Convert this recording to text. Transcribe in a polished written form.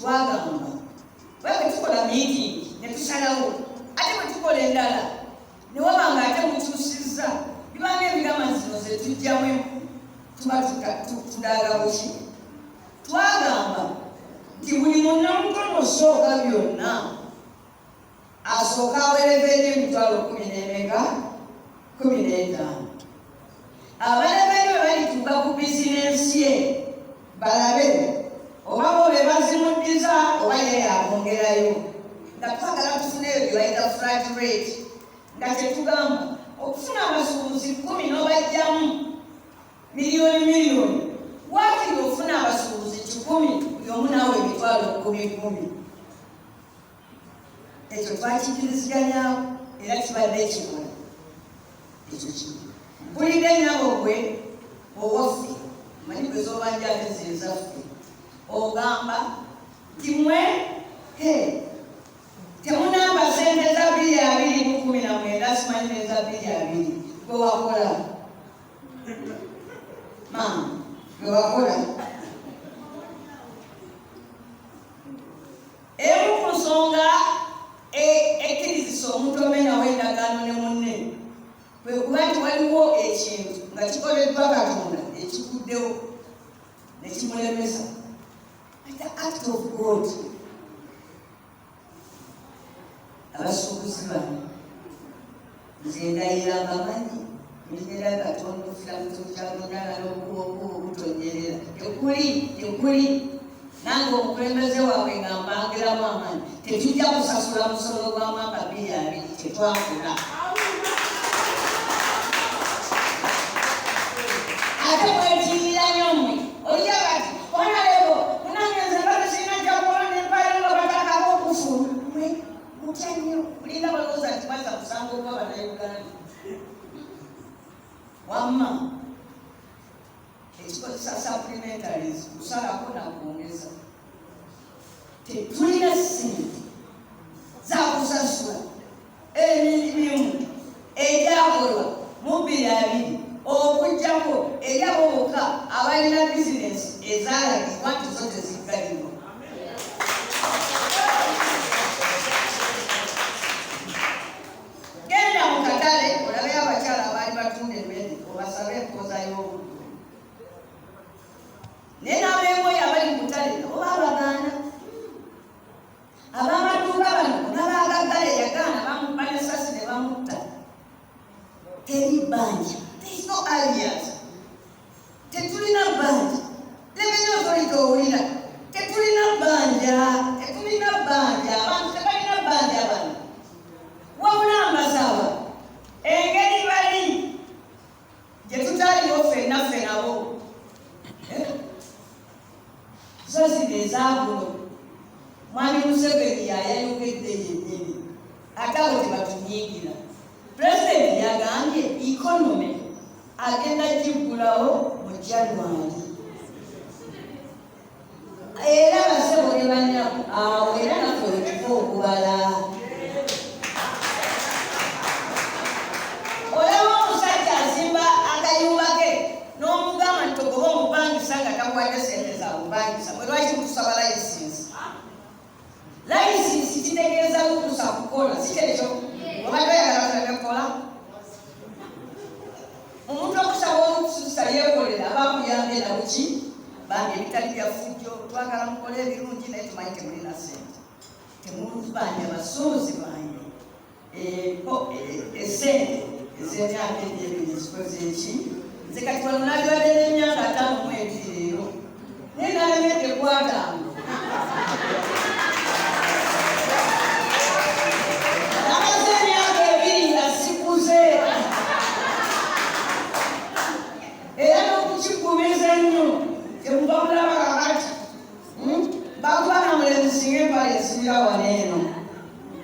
twagamba bwe tukola meeting ne tusalawo ate bwe tukola endala ne waba nga ate mukyusizza bibanga ebigama zino ze tujjamu tuba tudala buki twagamba nti buli munnamukono osooka byonna asooka awereveera emitwalo 15 abalebere bwe balituuka ku bizinensi ye balabe oba bo be bazimuddiza oba ye yakongerayo nga twagala tufuneyo bye bayita flat rate nga kyetugamba okufuna abasuubuzi 10 n'obajjamu miliyoni waakiri ofuna abasuubuzi 100 buli omu naawe emitwalo 10,000 ekyo twakikiriziganyaawo era kibadde ekikola ekyo kimu mpulidde nabo gwe owaffe manyi bwe zobanja ate zezaffe ogamba nti mwe temunamba sente za 2019 simanyi neza 2020 gwe wakola mama gwe wakola emu ku nsonga ekkirizisa omuntu omenyawo endagaano ne munne bwe kuba nti waliwo ekintu nga kikoleddwa Katonda ekiguddewo ne kimulemesa the act of God. Abasuubuzi bano nze ndayira abamanyi nigera Katonda ofira muto kyabonala n'okuwokuwa okutonyerera tekuli nange omukulembeze waabwe nga mbangiramu amaanyi tetujja kusasula musolo gw'amaka 20 tetwakula ate bwekiira nnyo mmwe olya bati onalebo munangenze batusina jakuola nempale nga batakako okufuna mwe mutya nnyo kulinda balowooza nti baza kusanga oba bannayuganda wamma ekikozesa supplementaries kusalako nakwongeza tetulina ssente zakusasula emirimu egyakolwa mu 2020 okujjako eri abo bokka abalina bizinesi ezaalagibwa nti zo teziggalirwa genda mu katale olabeyo abakyala abaali batunda emmere obasabe empooza y'obuddu naye n'abeemoyi abali mu butale nabo babagaana ab'amaduuka bano nabaagaggala eyagaana banesasi ne bamutta teri bbanja. There is no alias. Tetulina banja. Revenue authority owulira. Tetulina banja. Abantu tebalina banja bano. Wabula mbasaba. Engeri bali. Gye tutaliwo ffenna nabo. Zo zino ezaagulo. Mwami Museveni yayayogedde yennyini. Ate abo tebatunyiigira. President yagambye economy agenda giggulawo mu January. Era basebo ne bannyamu awo era naffe wetuva okubala. Olaba omusajja azimba akayumba ke n'omugamba nti ogoba omupangisa nga takuwadde sente za bupangisa bwe lwaki mutusaba layisinsi. Layisinsi kitegeeza lukusa kukola si kyekyo obadde oyagala kukola. Omuntu okusaba olukusa yeekolera abakuyambye nabuki bambi ebitali bya fujjo twagala mukole ebirungi naye tumanyi temulina sente temubanja basuubuzi bange esente ez'emyaka egy'ebiri zikoze eki nze kati wano naliwadde n'emyaka 5 mu ebiri leero naye nalemedde kwatanga namaze emyaka 2 nga sikuze era n'okukikumiza ennyo temuba mulaba kakati bakwana mulemusinga empale esibira wano eno